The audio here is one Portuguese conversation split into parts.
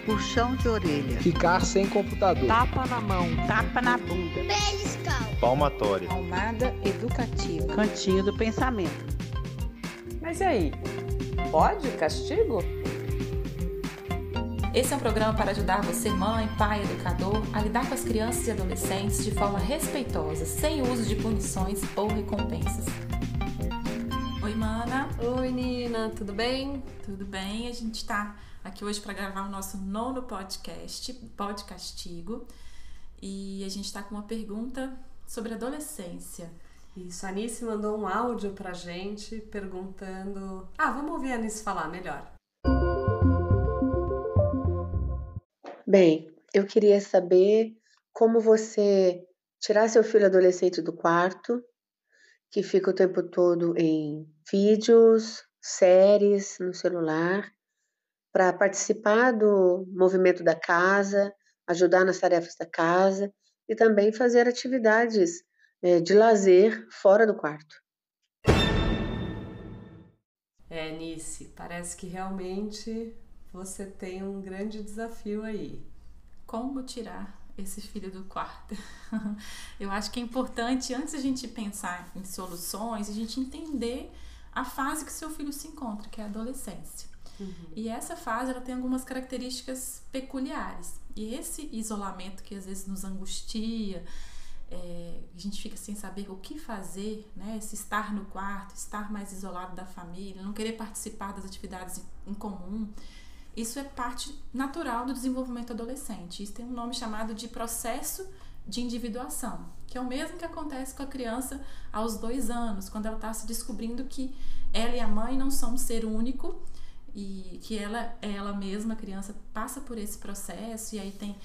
puxão de orelha, ficar sem computador, tapa na mão, tapa na bunda, beliscão, palmatória, palmada educativa, cantinho do pensamento. Mas e aí, pode castigo? Esse é um programa para ajudar você, mãe, pai, educador, a lidar com as crianças e adolescentes de forma respeitosa, sem o uso de punições ou recompensas. Oi, Mana. Oi, Nina. Tudo bem? Tudo bem. A gente está aqui hoje para gravar o nosso 9º podcast, Pode Castigo. E a gente está com uma pergunta sobre adolescência. Isso, a Anice mandou um áudio pra gente perguntando... vamos ouvir a Anice falar melhor. Bem, eu queria saber como você tirar seu filho adolescente do quarto, que fica o tempo todo em vídeos, séries no celular, para participar do movimento da casa, ajudar nas tarefas da casa e também fazer atividades de lazer fora do quarto. Nice, parece que realmente você tem um grande desafio aí. Como tirar esse filho do quarto? Eu acho que é importante, antes de a gente pensar em soluções, a gente entender a fase que seu filho se encontra, que é a adolescência. E essa fase ela tem algumas características peculiares. E esse isolamento que às vezes nos angustia, a gente fica sem saber o que fazer, né? Esse estar no quarto, estar mais isolado da família, não querer participar das atividades em comum, isso é parte natural do desenvolvimento adolescente. Isso tem um nome chamado de processo de individuação, que é o mesmo que acontece com a criança aos 2 anos, quando ela está se descobrindo que ela e a mãe não são um ser único e que ela é ela mesma. A criança passa por esse processo e aí tem...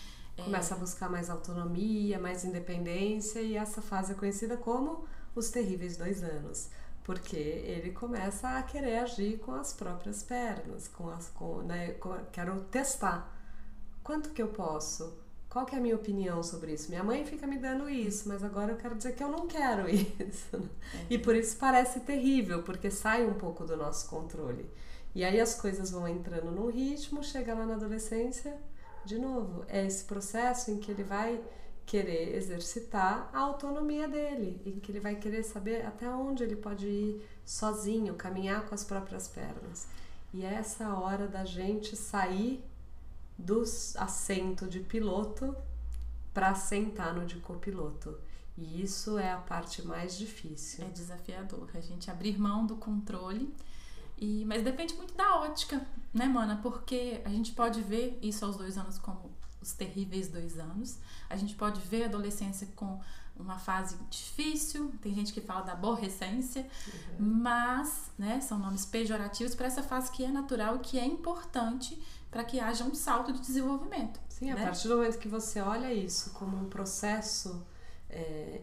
Começa a buscar mais autonomia, mais independência, e essa fase é conhecida como os terríveis 2 anos. Porque ele começa a querer agir com as próprias pernas, quero testar. Quanto que eu posso? Qual que é a minha opinião sobre isso? Minha mãe fica me dando isso, mas agora eu quero dizer que eu não quero isso. E por isso parece terrível, porque sai um pouco do nosso controle. E aí as coisas vão entrando num ritmo, chega lá na adolescência, de novo, é esse processo em que ele vai querer exercitar a autonomia dele, em que ele vai querer saber até onde ele pode ir sozinho, caminhar com as próprias pernas. E é essa hora da gente sair do assento de piloto para sentar no de copiloto. E isso é a parte mais difícil. É desafiador, a gente abrir mão do controle. Mas depende muito da ótica, né, Mana? Porque a gente pode ver isso aos 2 anos como os terríveis 2 anos. A gente pode ver a adolescência com uma fase difícil, tem gente que fala da aborrecência, mas, né, são nomes pejorativos para essa fase que é natural e que é importante para que haja um salto de desenvolvimento. Sim, né? A partir do momento que você olha isso como um processo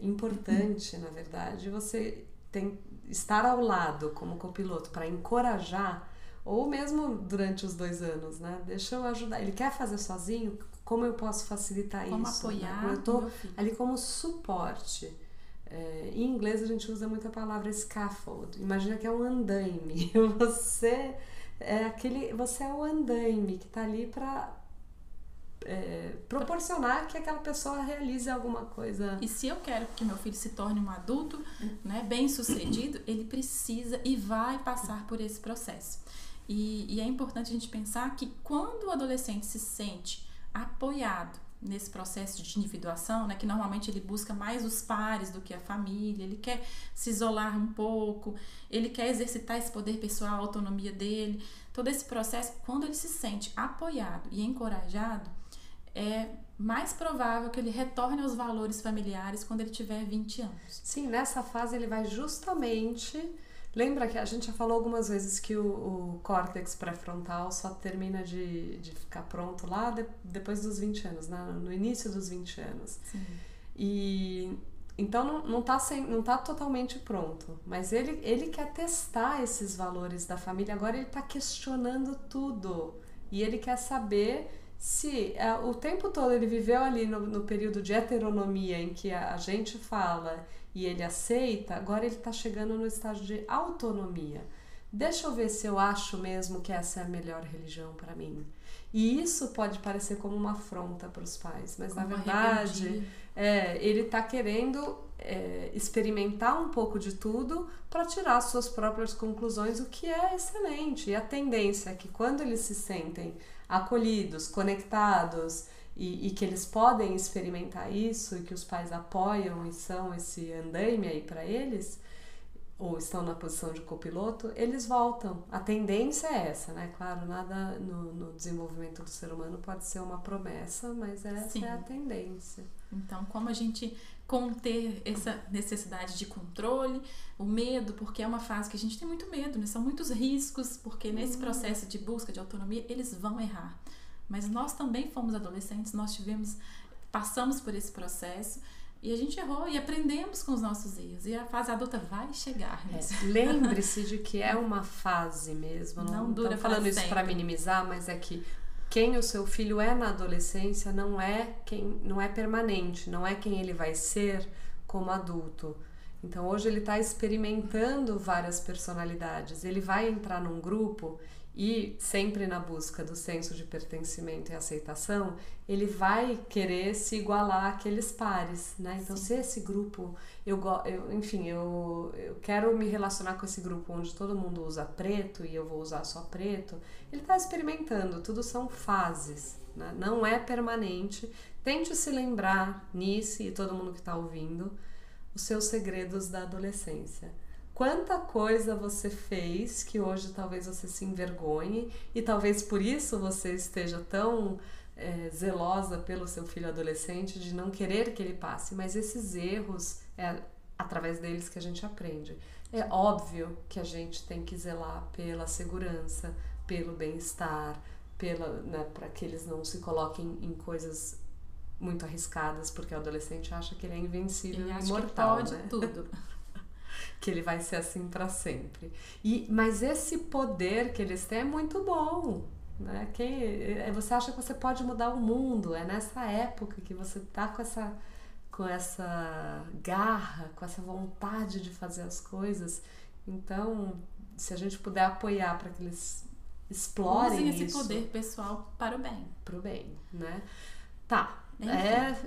importante, na verdade, você tem estar ao lado como copiloto para encorajar, ou mesmo durante os 2 anos, né? Deixa eu ajudar. Ele quer fazer sozinho? Como eu posso facilitar como isso? Apoiar, né? Eu tô ali como suporte. Em inglês a gente usa muito a palavra scaffold. Imagina que é um andaime. Você é o andaime que está ali para proporcionar que aquela pessoa realize alguma coisa. E se eu quero que meu filho se torne um adulto, né, bem sucedido, ele precisa e vai passar por esse processo. E é importante a gente pensar que quando o adolescente se sente apoiado nesse processo de individuação, né, que normalmente ele busca mais os pares do que a família, ele quer se isolar um pouco, ele quer exercitar esse poder pessoal, a autonomia dele, todo esse processo, quando ele se sente apoiado e encorajado, é mais provável que ele retorne aos valores familiares quando ele tiver 20 anos. Sim, nessa fase ele vai justamente... Lembra que a gente já falou algumas vezes que o córtex pré-frontal só termina de ficar pronto lá depois dos 20 anos, né? No início dos 20 anos. Sim. E então não tá totalmente pronto, mas ele quer testar esses valores da família. Agora ele está questionando tudo e ele quer saber se o tempo todo ele viveu ali no período de heteronomia em que a gente fala e ele aceita. Agora ele está chegando no estágio de autonomia. deixa eu ver se eu acho mesmo que essa é a melhor religião para mim. E isso pode parecer como uma afronta para os pais, mas Como na uma verdade ele está querendo experimentar um pouco de tudo para tirar suas próprias conclusões, o que é excelente. E a tendência é que quando eles se sentem acolhidos, conectados e que eles podem experimentar isso e que os pais apoiam e são esse andaime aí para eles, ou estão na posição de copiloto, eles voltam. A tendência é essa, né? Claro, nada no desenvolvimento do ser humano pode ser uma promessa, mas essa é a tendência. Então, como a gente conter essa necessidade de controle, o medo, porque é uma fase que a gente tem muito medo, né? São muitos riscos, porque nesse processo de busca de autonomia, eles vão errar. Mas nós também fomos adolescentes, passamos por esse processo, e a gente errou e aprendemos com os nossos erros. E a fase adulta vai chegar. Lembre-se de que é uma fase mesmo. Não dura tô falando isso para minimizar, mas é que quem o seu filho é na adolescência não é permanente, não é quem ele vai ser como adulto. Então hoje ele está experimentando várias personalidades. Ele vai entrar num grupo e sempre na busca do senso de pertencimento e aceitação, ele vai querer se igualar àqueles pares, né? Então, se esse grupo, eu quero me relacionar com esse grupo onde todo mundo usa preto e eu vou usar só preto, ele está experimentando, tudo são fases, né? Não é permanente. Tente se lembrar, Nice e todo mundo que está ouvindo, os seus segredos da adolescência. Quanta coisa você fez que hoje talvez você se envergonhe e talvez por isso você esteja tão zelosa pelo seu filho adolescente de não querer que ele passe, mas esses erros é através deles que a gente aprende. É óbvio que a gente tem que zelar pela segurança, pelo bem-estar, para que eles não se coloquem em coisas muito arriscadas, porque o adolescente acha que ele é invencível e imortal, que pode, né? Tudo. Que ele vai ser assim para sempre. Mas esse poder que eles têm é muito bom, né? Você acha que você pode mudar o mundo, é nessa época que você tá com essa garra, com essa vontade de fazer as coisas. Então, se a gente puder apoiar para que eles explorem esse poder pessoal para o bem. Para o bem, né? Tá.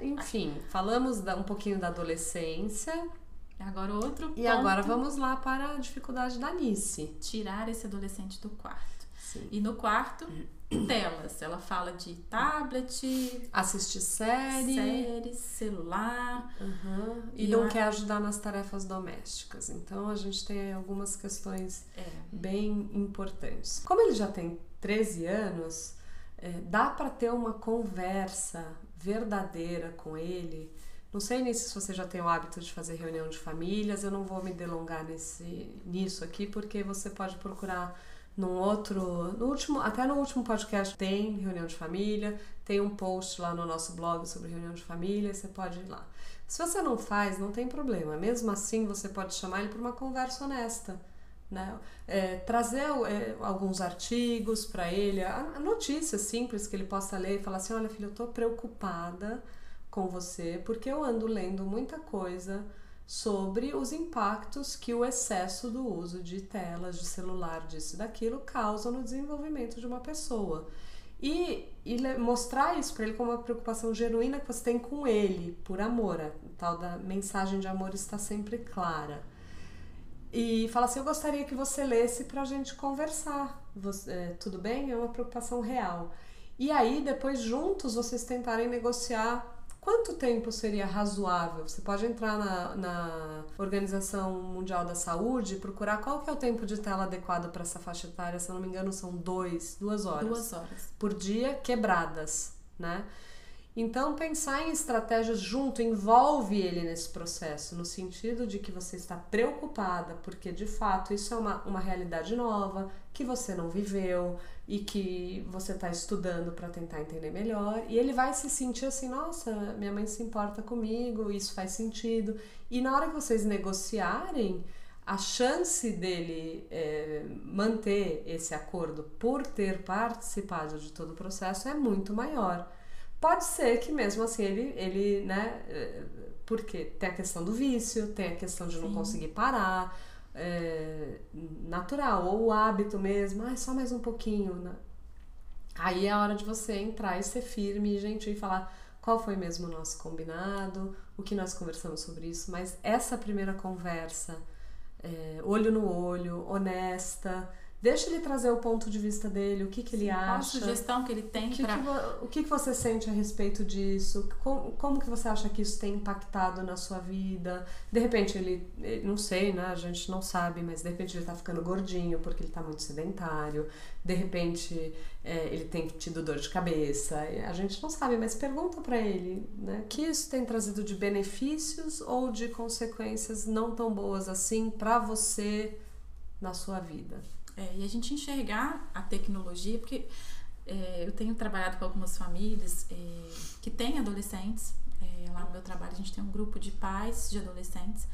Enfim, falamos um pouquinho da adolescência. Agora outro ponto. E agora vamos lá para a dificuldade da Nice. Tirar esse adolescente do quarto. Sim. E no quarto, telas. Ela fala de tablet, assistir séries, celular. E não quer ajudar nas tarefas domésticas. Então a gente tem algumas questões bem importantes. Como ele já tem 13 anos, dá para ter uma conversa verdadeira com ele. Não sei nem se você já tem o hábito de fazer reunião de famílias, eu não vou me delongar nisso aqui, porque você pode procurar até no último podcast tem reunião de família, tem um post lá no nosso blog sobre reunião de família, você pode ir lá. Se você não faz, não tem problema, mesmo assim você pode chamar ele para uma conversa honesta, né? Trazer alguns artigos para ele, notícias simples que ele possa ler e falar assim, olha filho, eu tô preocupada com você, porque eu ando lendo muita coisa sobre os impactos que o excesso do uso de telas, de celular, disso e daquilo, causa no desenvolvimento de uma pessoa. E mostrar isso para ele como uma preocupação genuína que você tem com ele, por amor. A tal da mensagem de amor está sempre clara. E fala assim, eu gostaria que você lesse pra gente conversar. Tudo bem? É uma preocupação real. E aí, depois, juntos, vocês tentarem negociar quanto tempo seria razoável. Você pode entrar na Organização Mundial da Saúde e procurar qual que é o tempo de tela adequado para essa faixa etária. Se eu não me engano, são 2 horas. 2 horas. Por dia, quebradas, né? Então, pensar em estratégias junto envolve ele nesse processo, no sentido de que você está preocupada, porque de fato isso é uma realidade nova, que você não viveu e que você está estudando para tentar entender melhor. E ele vai se sentir assim, nossa, minha mãe se importa comigo, isso faz sentido. E na hora que vocês negociarem, a chance dele manter esse acordo por ter participado de todo o processo é muito maior. Pode ser que mesmo assim ele, né, porque tem a questão do vício, tem a questão de não conseguir parar, natural, ou o hábito mesmo, só mais um pouquinho, né? Aí é a hora de você entrar e ser firme e gentil e falar qual foi mesmo o nosso combinado, o que nós conversamos sobre isso, mas essa primeira conversa, olho no olho, honesta, deixa ele trazer o ponto de vista dele, o que ele acha. Qual a sugestão que ele tem O que você sente a respeito disso? Como que você acha que isso tem impactado na sua vida? De repente ele não sei, né? A gente não sabe, mas de repente ele tá ficando gordinho porque ele tá muito sedentário. De repente ele tem tido dor de cabeça. A gente não sabe, mas pergunta pra ele, né? Que isso tem trazido de benefícios ou de consequências não tão boas assim pra você na sua vida? E a gente enxergar a tecnologia, porque eu tenho trabalhado com algumas famílias que têm adolescentes. Lá no meu trabalho a gente tem um grupo de pais de adolescentes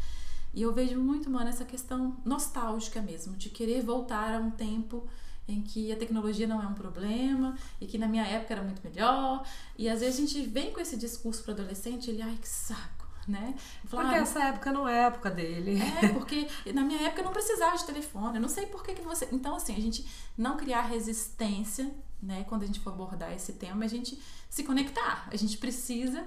e eu vejo muito, mano, essa questão nostálgica mesmo, de querer voltar a um tempo em que a tecnologia não é um problema e que na minha época era muito melhor. E às vezes a gente vem com esse discurso para adolescente, ele, ai, que saco, né? Porque essa época não é a época dele. Porque na minha época eu não precisava de telefone, eu não sei por que você... Então, assim, a gente não criar resistência, né, quando a gente for abordar esse tema, a gente se conectar. A gente precisa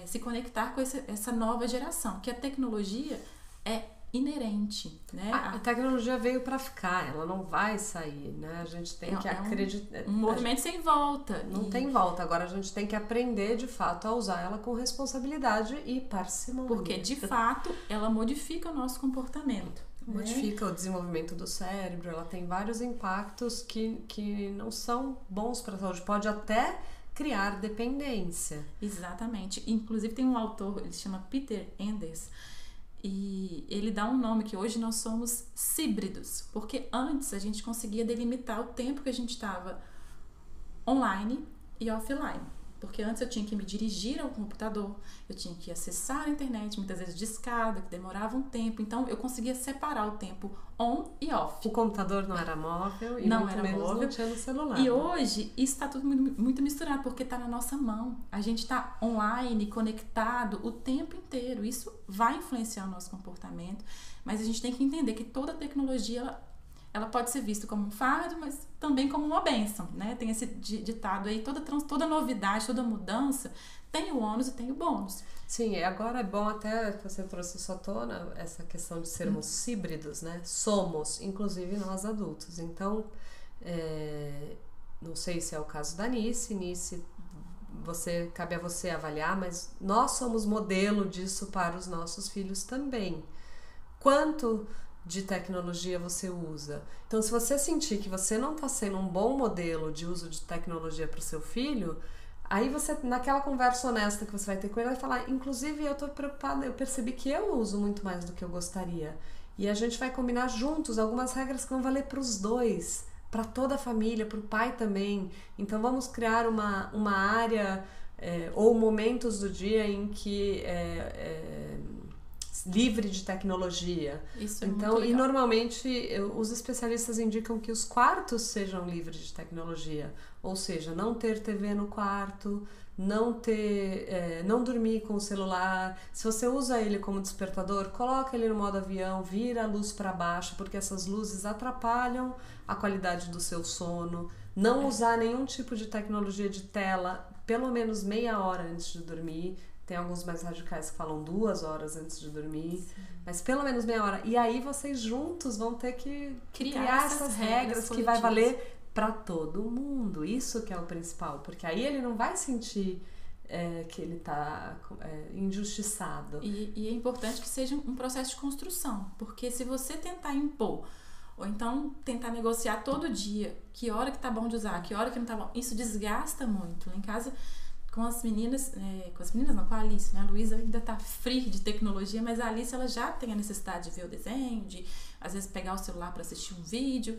se conectar com essa nova geração, que a tecnologia é inerente, né? A tecnologia veio para ficar, ela não vai sair, né? A gente tem que acreditar. Um movimento sem volta. Não tem volta. Agora a gente tem que aprender de fato a usar ela com responsabilidade e parcimônia. Porque de fato ela modifica o nosso comportamento. Modifica o desenvolvimento do cérebro, ela tem vários impactos que não são bons para a saúde. Pode até criar dependência. Exatamente. Inclusive tem um autor, ele se chama Peter Endes, e ele dá um nome que hoje nós somos híbridos, porque antes a gente conseguia delimitar o tempo que a gente estava online e offline. Porque antes eu tinha que me dirigir ao computador, eu tinha que acessar a internet, muitas vezes de escada, que demorava um tempo. Então eu conseguia separar o tempo on e off. O computador não era móvel e não muito era menos móvel. Não tinha no celular. E hoje isso está tudo muito misturado, porque está na nossa mão. A gente está online, conectado o tempo inteiro. Isso vai influenciar o nosso comportamento, mas a gente tem que entender que toda tecnologia ela pode ser vista como um fardo, mas também como uma bênção, né? Tem esse ditado aí, toda novidade, toda mudança tem o ônus e tem o bônus. Sim, agora é bom até que você trouxe isso à tona, essa questão de sermos híbridos, né? Somos, inclusive nós adultos. Então, não sei se é o caso da Nice, cabe a você avaliar, mas nós somos modelo disso para os nossos filhos também. Quanto de tecnologia você usa? Então, se você sentir que você não está sendo um bom modelo de uso de tecnologia para o seu filho, aí você, naquela conversa honesta que você vai ter com ele, vai falar, inclusive eu estou preocupada, eu percebi que eu uso muito mais do que eu gostaria. E a gente vai combinar juntos algumas regras que vão valer para os dois, para toda a família, para o pai também. Então vamos criar uma área ou momentos do dia em que livre de tecnologia. Isso é então, muito legal. E normalmente os especialistas indicam que os quartos sejam livres de tecnologia, ou seja, não ter TV no quarto, não dormir com o celular. Se você usa ele como despertador, coloca ele no modo avião, vira a luz para baixo, porque essas luzes atrapalham a qualidade do seu sono. Não usar nenhum tipo de tecnologia de tela pelo menos meia hora antes de dormir. Tem alguns mais radicais que falam 2 horas antes de dormir. Sim. Mas pelo menos meia hora. E aí vocês juntos vão ter que criar essas regras que vai valer para todo mundo. Isso que é o principal. Porque aí ele não vai sentir que ele está injustiçado. E é importante que seja um processo de construção. Porque se você tentar impor, ou então tentar negociar todo dia, que hora que tá bom de usar, que hora que não tá bom, isso desgasta muito. Lá em casa, com as meninas não, com a Alice, né? A Luísa ainda tá free de tecnologia, mas a Alice ela já tem a necessidade de ver o desenho, de às vezes pegar o celular para assistir um vídeo,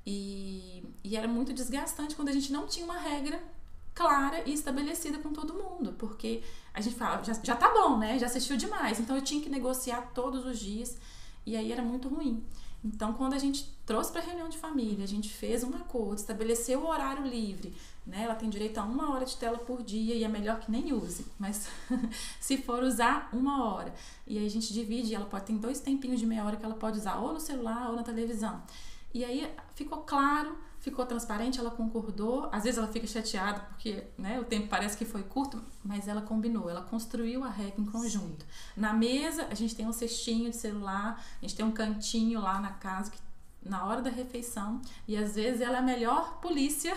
e era muito desgastante quando a gente não tinha uma regra clara e estabelecida com todo mundo, porque a gente fala, já tá bom, né? Já assistiu demais, então eu tinha que negociar todos os dias, e aí era muito ruim. Então, quando a gente trouxe para a reunião de família, a gente fez um acordo, estabeleceu o horário livre, né? Ela tem direito a 1 hora de tela por dia e é melhor que nem use, mas se for usar 1 hora. E aí a gente divide, ela pode ter 2 tempinhos de meia hora que ela pode usar ou no celular ou na televisão. E aí ficou claro, ficou transparente, ela concordou. Às vezes ela fica chateada porque, né, o tempo parece que foi curto, mas ela combinou, ela construiu a regra em conjunto. Na mesa, a gente tem um cestinho de celular, a gente tem um cantinho lá na casa que na hora da refeição, e às vezes ela é a melhor polícia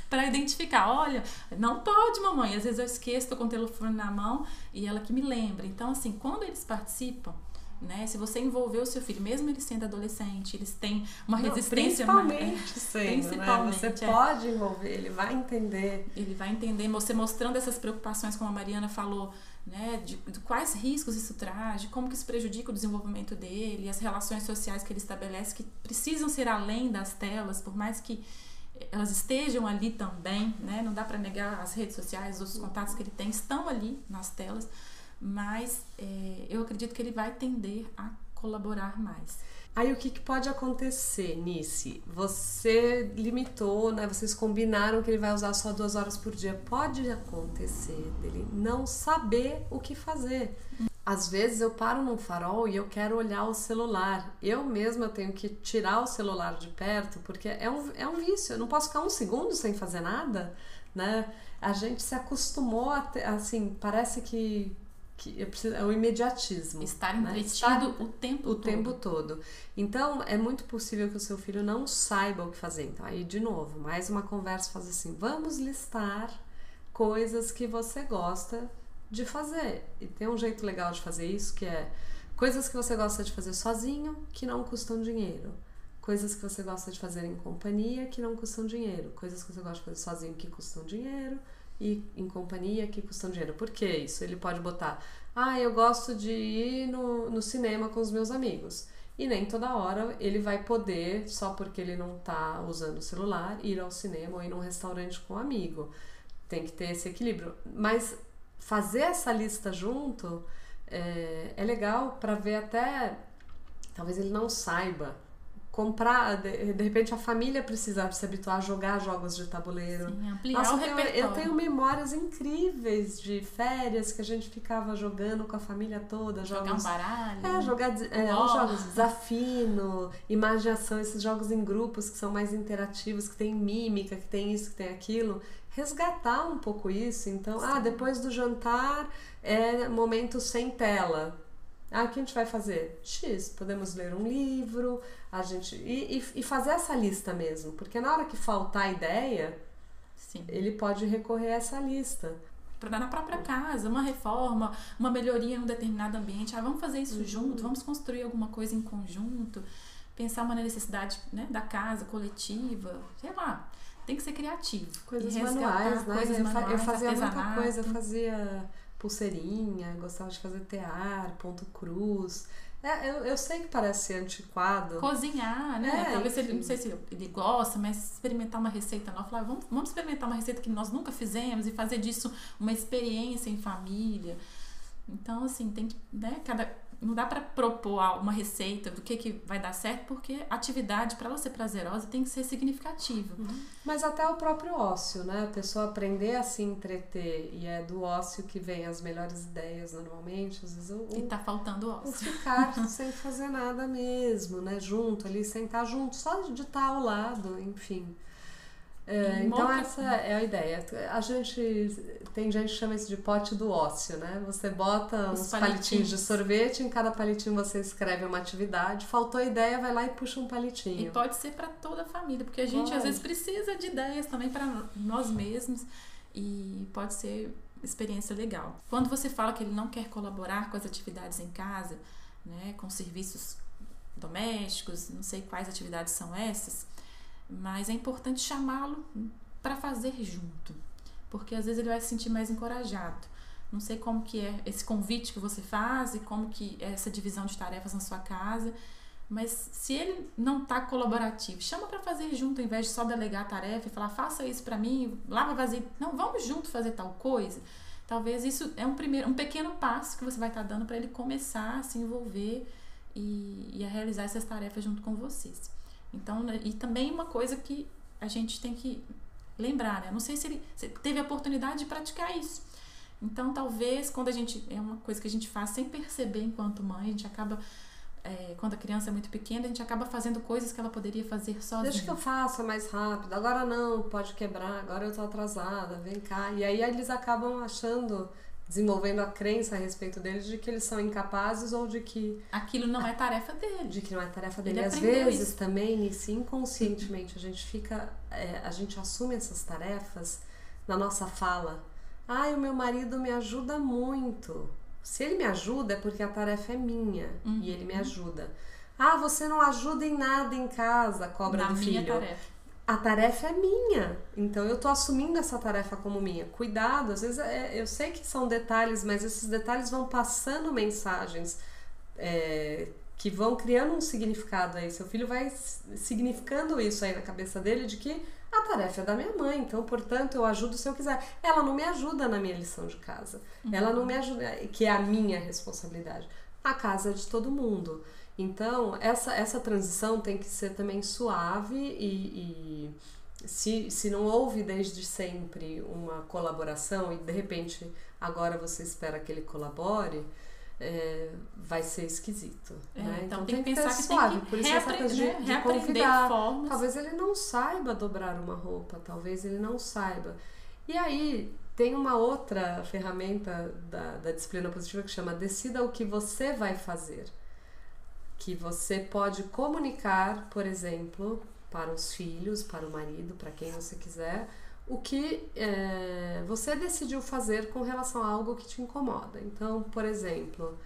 para identificar, olha, não pode, mamãe, às vezes eu esqueço, tô com o telefone na mão e ela que me lembra. Então, assim, quando eles participam, né, se você envolver o seu filho, mesmo ele sendo adolescente, eles têm uma resistência principalmente sendo, principalmente, né? Você pode envolver, ele vai entender. Ele vai entender, você mostrando essas preocupações, como a Mariana falou, né, de quais riscos isso traz, de como que isso prejudica o desenvolvimento dele, as relações sociais que ele estabelece, que precisam ser além das telas, por mais que elas estejam ali também, né, não dá para negar as redes sociais, os contatos que ele tem estão ali nas telas, mas eu acredito que ele vai tender a colaborar mais. Aí o que pode acontecer, Nice? Você limitou, né? Vocês combinaram que ele vai usar só 2 horas por dia. Pode acontecer dele não saber o que fazer. Às vezes eu paro num farol e eu quero olhar o celular. Eu mesma tenho que tirar o celular de perto, porque é um vício. Eu não posso ficar 1 segundo sem fazer nada, né? A gente se acostumou a ter, assim, parece que é o imediatismo. Estar né? entretido o tempo todo. Então, é muito possível que o seu filho não saiba o que fazer. Então, aí, de novo, mais uma conversa, faz assim, vamos listar coisas que você gosta de fazer. E tem um jeito legal de fazer isso, que é coisas que você gosta de fazer sozinho, que não custam dinheiro. Coisas que você gosta de fazer em companhia, que não custam dinheiro. Coisas que você gosta de fazer sozinho, que custam dinheiro. E em companhia que custam dinheiro. Por que isso? Ele pode botar, eu gosto de ir no cinema com os meus amigos. E nem toda hora ele vai poder, só porque ele não tá usando o celular, ir ao cinema ou ir num restaurante com um amigo. Tem que ter esse equilíbrio. Mas fazer essa lista junto é legal para ver até, talvez ele não saiba. Comprar, de repente a família precisa se habituar a jogar jogos de tabuleiro. Sim, ampliar o repertório. Eu tenho memórias incríveis de férias que a gente ficava jogando com a família toda. Jogar um baralho. Os jogos desafino, imaginação, esses jogos em grupos que são mais interativos, que tem mímica, que tem isso, que tem aquilo. Resgatar um pouco isso. Então, depois do jantar é momento sem tela. O que a gente vai fazer? X, podemos ler um livro, e fazer essa lista mesmo, porque na hora que faltar ideia, Sim. ele pode recorrer a essa lista. Na própria casa, uma reforma, uma melhoria em um determinado ambiente, vamos fazer isso junto, vamos construir alguma coisa em conjunto, pensar uma necessidade, né, da casa, coletiva, sei lá, tem que ser criativo. Coisas manuais, né? Eu fazia muita coisa, eu fazia pulseirinha, gostava de fazer tear, ponto cruz. Eu sei que parece ser antiquado. Cozinhar, né? Talvez ele, não sei se ele gosta, mas experimentar uma receita nova. Falar, vamos experimentar uma receita que nós nunca fizemos e fazer disso uma experiência em família. Então, assim, tem que, né, não dá para propor uma receita do que vai dar certo, porque a atividade, para ela ser prazerosa, tem que ser significativa. Mas até o próprio ócio, né? A pessoa aprender a se entreter, e é do ócio que vem as melhores ideias normalmente. Às vezes E tá faltando ócio. Ficar sem fazer nada mesmo, né? Junto ali, sentar junto, só de estar ao lado, enfim. Então essa é a ideia. Tem gente que chama isso de pote do ócio, né? Você bota uns palitinhos de sorvete, em cada palitinho você escreve uma atividade, faltou a ideia, vai lá e puxa um palitinho. E pode ser para toda a família, porque a gente às vezes precisa de ideias também para nós mesmos, e pode ser experiência legal. Quando você fala que ele não quer colaborar com as atividades em casa, né, com serviços domésticos, não sei quais atividades são essas, mas é importante chamá-lo para fazer junto, porque às vezes ele vai se sentir mais encorajado. Não sei como que é esse convite que você faz e como que é essa divisão de tarefas na sua casa, mas se ele não está colaborativo, chama para fazer junto, ao invés de só delegar a tarefa e falar, faça isso para mim, lava vasilha. Não, vamos junto fazer tal coisa. Talvez isso é um pequeno passo que você vai estar dando para ele começar a se envolver e a realizar essas tarefas junto com vocês. Então, e também uma coisa que a gente tem que lembrar, né? Não sei se ele teve a oportunidade de praticar isso. Então, talvez, quando é uma coisa que a gente faz sem perceber enquanto mãe, a gente acaba, quando a criança é muito pequena, a gente acaba fazendo coisas que ela poderia fazer sozinha. Deixa que eu faça mais rápido, agora não, pode quebrar, agora eu tô atrasada, vem cá. E aí eles acabam desenvolvendo a crença a respeito deles de que eles são incapazes ou de que... Aquilo não é tarefa dele. De que não é tarefa dele. Ele Às aprendeu vezes isso. também, se inconscientemente, a gente assume essas tarefas na nossa fala. O meu marido me ajuda muito. Se ele me ajuda é porque a tarefa é minha e ele me ajuda. Você não ajuda em nada em casa, cobra do filho. Tarefa. A tarefa é minha, então eu tô assumindo essa tarefa como minha. Cuidado, às vezes eu sei que são detalhes, mas esses detalhes vão passando mensagens que vão criando um significado aí. Seu filho vai significando isso aí na cabeça dele de que a tarefa é da minha mãe, então, portanto, eu ajudo se eu quiser. Ela não me ajuda na minha lição de casa. Ela não me ajuda, que é a minha responsabilidade. A casa é de todo mundo. Então, essa transição tem que ser também suave e se não houve desde sempre uma colaboração e, de repente, agora você espera que ele colabore, vai ser esquisito. Né? Então tem que pensar que suave. Tem que por isso essa coisa de reaprender convidar. formas. Talvez ele não saiba dobrar uma roupa, talvez ele não saiba. E aí, tem uma outra ferramenta da disciplina positiva que chama Decida o que você vai fazer. Que você pode comunicar, por exemplo, para os filhos, para o marido, para quem você quiser, o que você decidiu fazer com relação a algo que te incomoda. Então, por exemplo,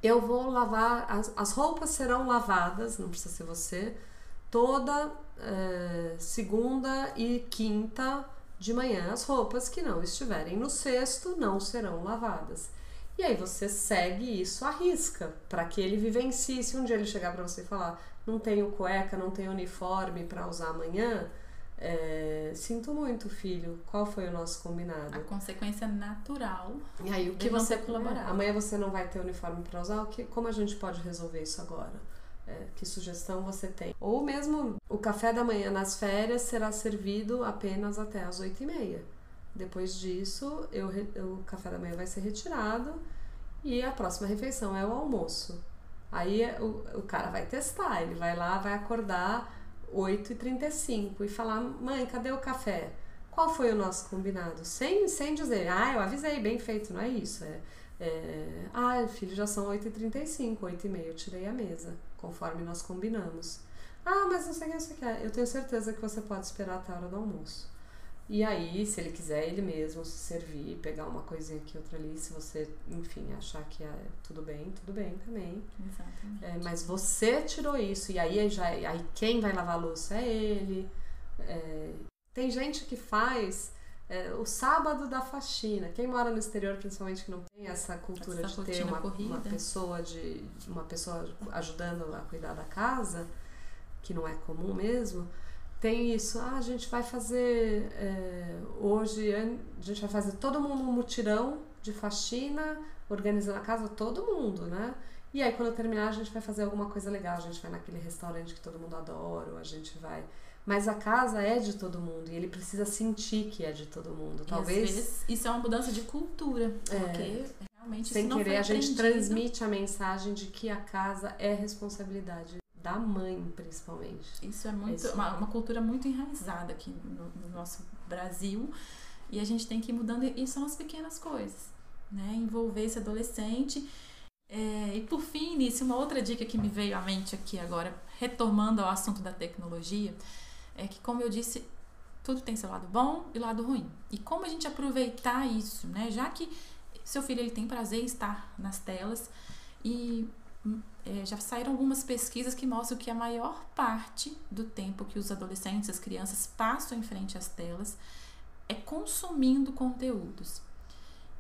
eu vou lavar, as roupas serão lavadas, não precisa ser você, toda segunda e quinta de manhã. As roupas que não estiverem no cesto não serão lavadas. E aí você segue isso à risca, para que ele vivencie. Se um dia ele chegar para você e falar, não tenho cueca, não tenho uniforme para usar amanhã, sinto muito, filho, qual foi o nosso combinado? A consequência natural. E aí o que não você ter colaborado. amanhã você não vai ter uniforme para usar, como a gente pode resolver isso agora? Que sugestão você tem? Ou mesmo o café da manhã nas férias será servido apenas até as 8h30. Depois disso, o café da manhã vai ser retirado e a próxima refeição é o almoço. Aí o cara vai testar, ele vai lá, vai acordar 8h35 e falar, mãe, cadê o café? Qual foi o nosso combinado? Sem dizer, eu avisei, bem feito, não é isso. Filho, já são 8h35, 8h30, eu tirei a mesa, conforme nós combinamos. Mas não sei o que, eu tenho certeza que você pode esperar até a hora do almoço. E aí, se ele quiser ele mesmo se servir, pegar uma coisinha aqui, outra ali, se você, enfim, achar que tudo bem também. Exatamente. Mas você tirou isso, e aí quem vai lavar a louça é ele. Tem gente que faz o sábado da faxina. Quem mora no exterior, principalmente, que não tem essa cultura de ter uma pessoa ajudando a cuidar da casa, que não é comum mesmo. Tem isso, a gente vai fazer hoje, a gente vai fazer todo mundo um mutirão de faxina, organizando a casa, todo mundo, né? E aí quando eu terminar a gente vai fazer alguma coisa legal, a gente vai naquele restaurante que todo mundo adora, ou a gente vai... Mas a casa é de todo mundo e ele precisa sentir que é de todo mundo. Talvez... Às vezes isso é uma mudança de cultura, porque realmente sem isso não querer foi a gente aprendido. transmite a mensagem de que a casa é responsabilidade da mãe, principalmente. Isso é muito uma cultura muito enraizada aqui no nosso Brasil, e a gente tem que ir mudando, e são as pequenas coisas, né? Envolver esse adolescente. E por fim, Nice, uma outra dica que me veio à mente aqui agora, retomando ao assunto da tecnologia, é que, como eu disse, tudo tem seu lado bom e lado ruim. E como a gente aproveitar isso, né? Já que seu filho ele tem prazer em estar nas telas, e já saíram algumas pesquisas que mostram que a maior parte do tempo que os adolescentes, as crianças passam em frente às telas é consumindo conteúdos.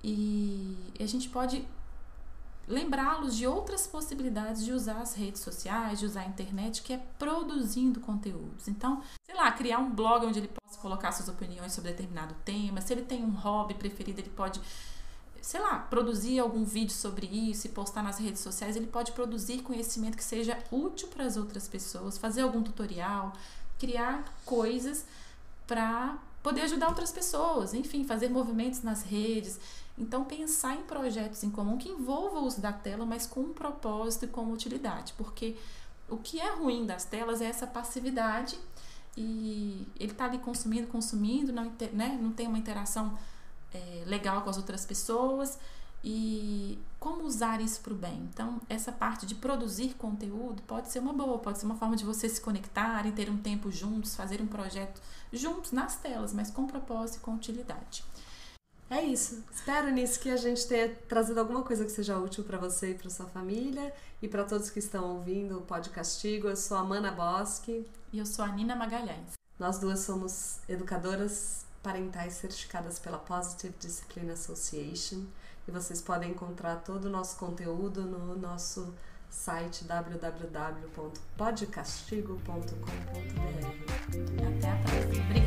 E a gente pode lembrá-los de outras possibilidades de usar as redes sociais, de usar a internet, que é produzindo conteúdos. Então, sei lá, criar um blog onde ele possa colocar suas opiniões sobre determinado tema. Se ele tem um hobby preferido, ele pode sei lá, produzir algum vídeo sobre isso e postar nas redes sociais, ele pode produzir conhecimento que seja útil para as outras pessoas, fazer algum tutorial, criar coisas para poder ajudar outras pessoas, enfim, fazer movimentos nas redes. Então, pensar em projetos em comum que envolvam o uso da tela, mas com um propósito e com utilidade, porque o que é ruim das telas é essa passividade e ele está ali consumindo, não tem uma interação legal com as outras pessoas. E como usar isso para o bem? Então, essa parte de produzir conteúdo pode ser uma boa, pode ser uma forma de vocês se conectarem, ter um tempo juntos, fazer um projeto juntos nas telas, mas com propósito e com utilidade. É isso. Espero nisso que a gente tenha trazido alguma coisa que seja útil para você e para sua família e para todos que estão ouvindo o Pode Castigo. Eu sou a Mana Bosque. E eu sou a Nina Magalhães. Nós duas somos educadoras parentais certificadas pela Positive Discipline Association e vocês podem encontrar todo o nosso conteúdo no nosso site www.podcastigo.com.br. Até a próxima. Obrigada.